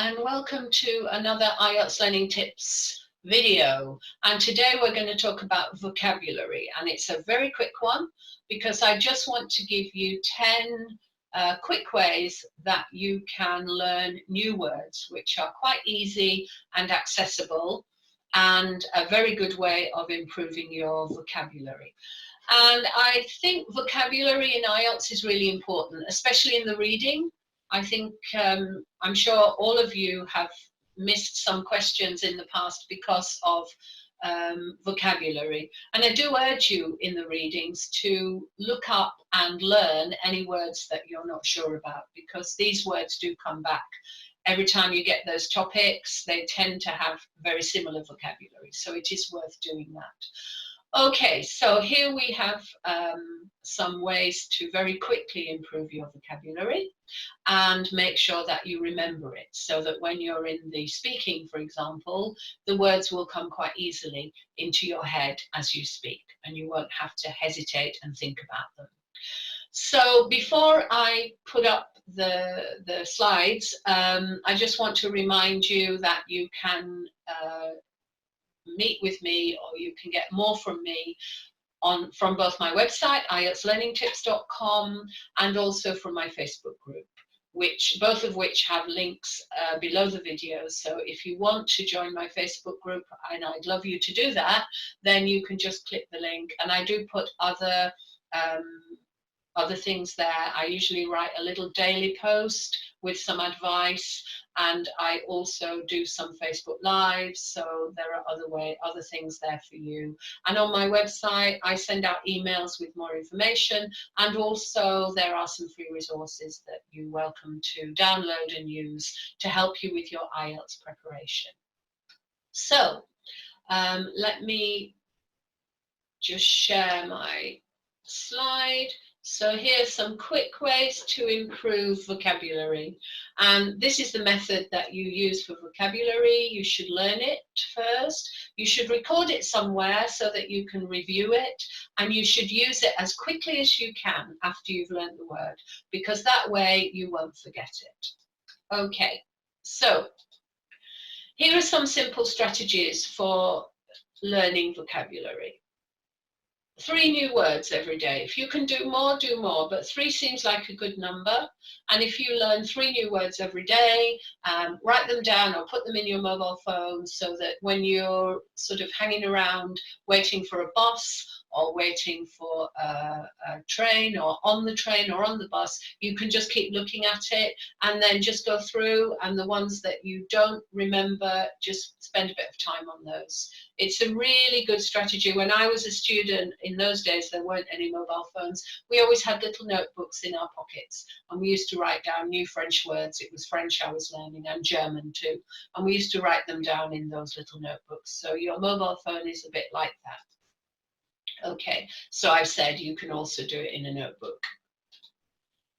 and welcome to another IELTS Learning Tips video. And today we're going to talk about vocabulary, and it's a very quick one because I just want to give you 10 quick ways that you can learn new words, which are quite easy and accessible, and a very good way of improving your vocabulary. And I think vocabulary in IELTS is really important, especially in the reading. I think I'm sure all of you have missed some questions in the past because of vocabulary. And I do urge you in the readings to look up and learn any words that you're not sure about, because these words do come back. Every time you get those topics, they tend to have very similar vocabulary. So it is worth doing that. Okay, so here we have some ways to very quickly improve your vocabulary and make sure that you remember it, so that when you're in the speaking, for example, the words will come quite easily into your head as you speak, and you won't have to hesitate and think about them. So before I put up the slides, I just want to remind you that you can meet with me, or you can get more from me from both my website, IELTSlearningtips.com, and also from my Facebook group, both of which have links below the video. So if you want to join my Facebook group, and I'd love you to do that, then you can just click the link. And I do put other things there. I usually write a little daily post with some advice, and I also do some Facebook Lives, so there are other things there for you. And on my website, I send out emails with more information, and also there are some free resources that you're welcome to download and use to help you with your IELTS preparation. So let me just share my slide. So here's some quick ways to improve vocabulary. And this is the method that you use for vocabulary. You should learn it first. You should record it somewhere so that you can review it. And you should use it as quickly as you can after you've learned the word, because that way you won't forget it. Okay, so here are some simple strategies for learning vocabulary. 3 new words every day. If you can do more, but 3 seems like a good number. And if you learn 3 new words every day, write them down or put them in your mobile phone, so that when you're sort of hanging around waiting for a bus, or waiting for a train, or on the train or on the bus, you can just keep looking at it and then just go through, and the ones that you don't remember, just spend a bit of time on those. It's a really good strategy. When I was a student, in those days there weren't any mobile phones. We always had little notebooks in our pockets, and we used to write down new French words. It was French I was learning, and German too, and we used to write them down in those little notebooks. So your mobile phone is a bit like that. Okay, so I've said you can also do it in a notebook.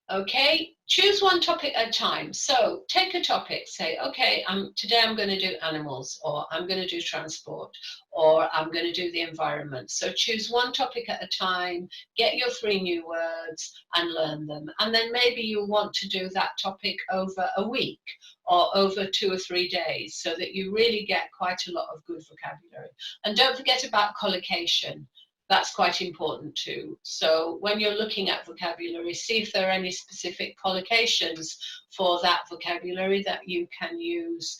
Okay, choose one topic at a time. So take a topic, say, okay, today I'm going to do animals, or I'm going to do transport, or I'm going to do the environment. So choose one topic at a time, get your 3 new words and learn them. And then maybe you'll want to do that topic over a week or over 2 or 3 days, so that you really get quite a lot of good vocabulary. And don't forget about collocation. That's quite important too. So when you're looking at vocabulary, see if there are any specific collocations for that vocabulary that you can use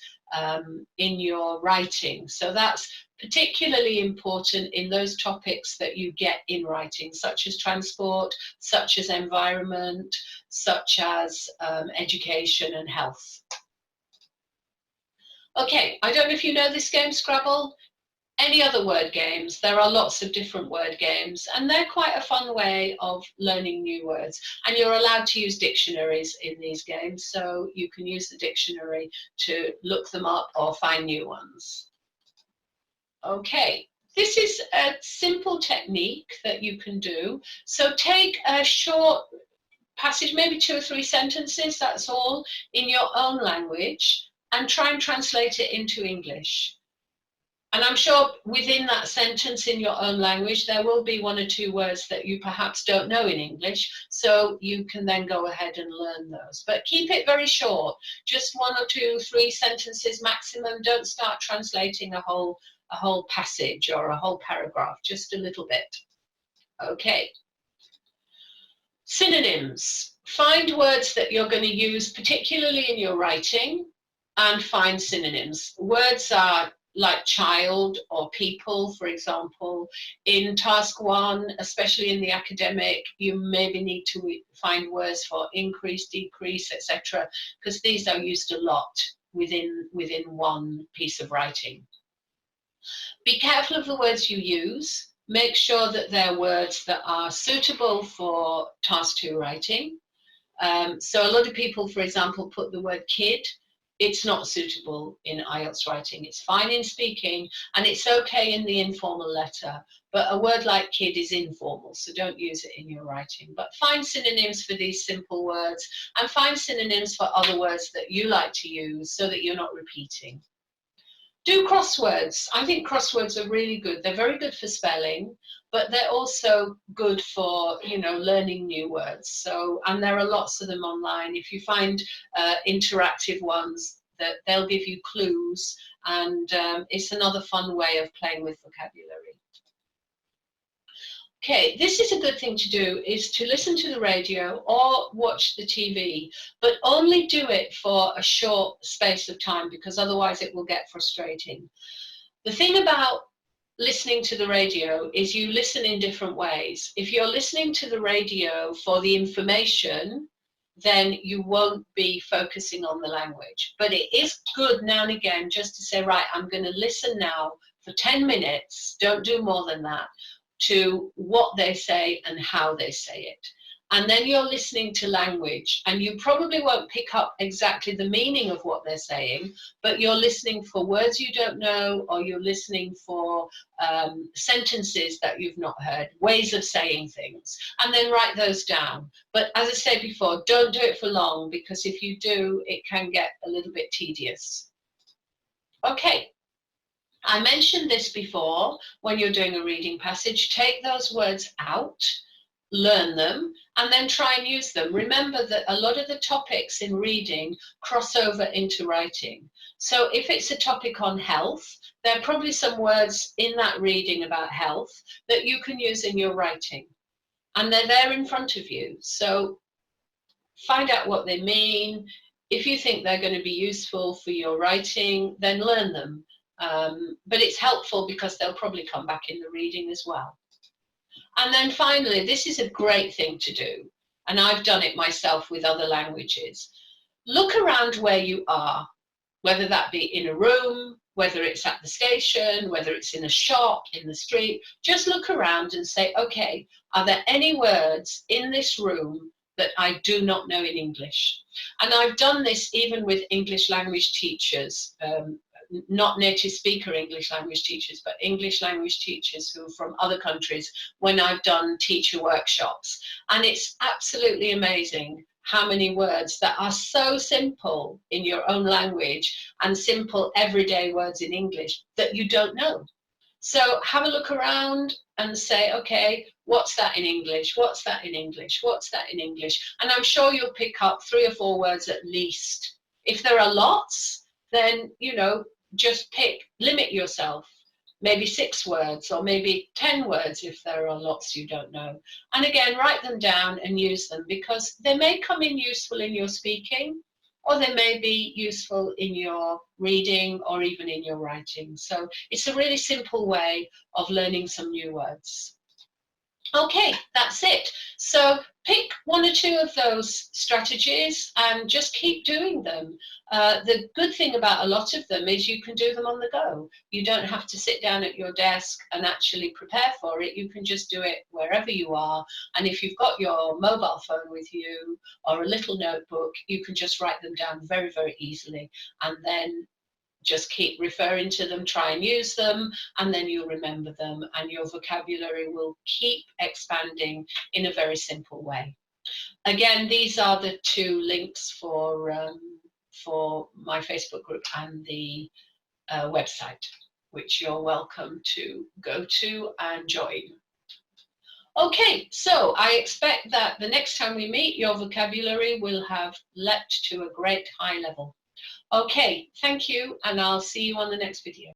in your writing. So that's particularly important in those topics that you get in writing, such as transport, such as environment, such as education and health. Okay, I don't know if you know this game, Scrabble. Any other word games? There are lots of different word games, and they're quite a fun way of learning new words. And you're allowed to use dictionaries in these games, so you can use the dictionary to look them up or find new ones. Okay, this is a simple technique that you can do. So take a short passage, maybe 2 or 3 sentences, that's all, in your own language, and try and translate it into English. And I'm sure within that sentence in your own language, there will be 1 or 2 words that you perhaps don't know in English. So you can then go ahead and learn those. But keep it very short, just 1 or 2, 3 sentences maximum. Don't start translating a whole passage or a whole paragraph, just a little bit. Okay. Synonyms. Find words that you're going to use, particularly in your writing, and find synonyms. Words are like child or people, for example. In task 1, especially in the academic, you maybe need to find words for increase, decrease, etc., because these are used a lot within one piece of writing. Be careful of the words you use. Make sure that they're words that are suitable for task 2 writing. So a lot of people, for example, put the word kid. It's not suitable in IELTS writing. It's fine in speaking, and it's okay in the informal letter, but a word like kid is informal, so don't use it in your writing. But find synonyms for these simple words, and find synonyms for other words that you like to use so that you're not repeating. Do crosswords. I think crosswords are really good. They're very good for spelling, but they're also good for, you know, learning new words. So, and there are lots of them online. If you find interactive ones, that they'll give you clues, and it's another fun way of playing with vocabulary. Okay, this is a good thing to do, is to listen to the radio or watch the TV, but only do it for a short space of time, because otherwise it will get frustrating. The thing about listening to the radio is you listen in different ways. If you're listening to the radio for the information, then you won't be focusing on the language. But it is good now and again just to say, right, I'm going to listen now for 10 minutes, don't do more than that, to what they say and how they say it. And then you're listening to language, and you probably won't pick up exactly the meaning of what they're saying, but you're listening for words you don't know, or you're listening for sentences that you've not heard, ways of saying things, and then write those down. But as I said before, don't do it for long, because if you do, it can get a little bit tedious. Okay. I mentioned this before. When you're doing a reading passage, take those words out, learn them, and then try and use them. Remember that a lot of the topics in reading cross over into writing. So if it's a topic on health, there are probably some words in that reading about health that you can use in your writing. And they're there in front of you. So find out what they mean. If you think they're going to be useful for your writing, then learn them. But it's helpful because they'll probably come back in the reading as well. And then finally, this is a great thing to do, and I've done it myself with other languages. Look around where you are, whether that be in a room, whether it's at the station, whether it's in a shop, in the street. Just look around and say, okay, are there any words in this room that I do not know in English? And I've done this even with English language teachers, not native speaker English language teachers, but English language teachers who are from other countries, when I've done teacher workshops. And it's absolutely amazing how many words that are so simple in your own language and simple everyday words in English that you don't know. So have a look around and say, okay, what's that in English? What's that in English? What's that in English? And I'm sure you'll pick up 3 or 4 words at least. If there are lots, then, you know, just limit yourself, maybe 6 words or maybe 10 words if there are lots you don't know. And again, write them down and use them, because they may come in useful in your speaking, or they may be useful in your reading or even in your writing. So it's a really simple way of learning some new words. Okay, that's it. So pick 1 or 2 of those strategies and just keep doing them. The good thing about a lot of them is you can do them on the go. You don't have to sit down at your desk and actually prepare for it. You can just do it wherever you are. And if you've got your mobile phone with you or a little notebook, you can just write them down very, very easily. And then just keep referring to them, try and use them, and then you'll remember them, and your vocabulary will keep expanding in a very simple way. Again, these are the 2 links for my Facebook group and the website. which you're welcome to go to and join. Okay, so I expect that the next time we meet, your vocabulary will have leapt to a great high level. Okay, thank you, and I'll see you on the next video.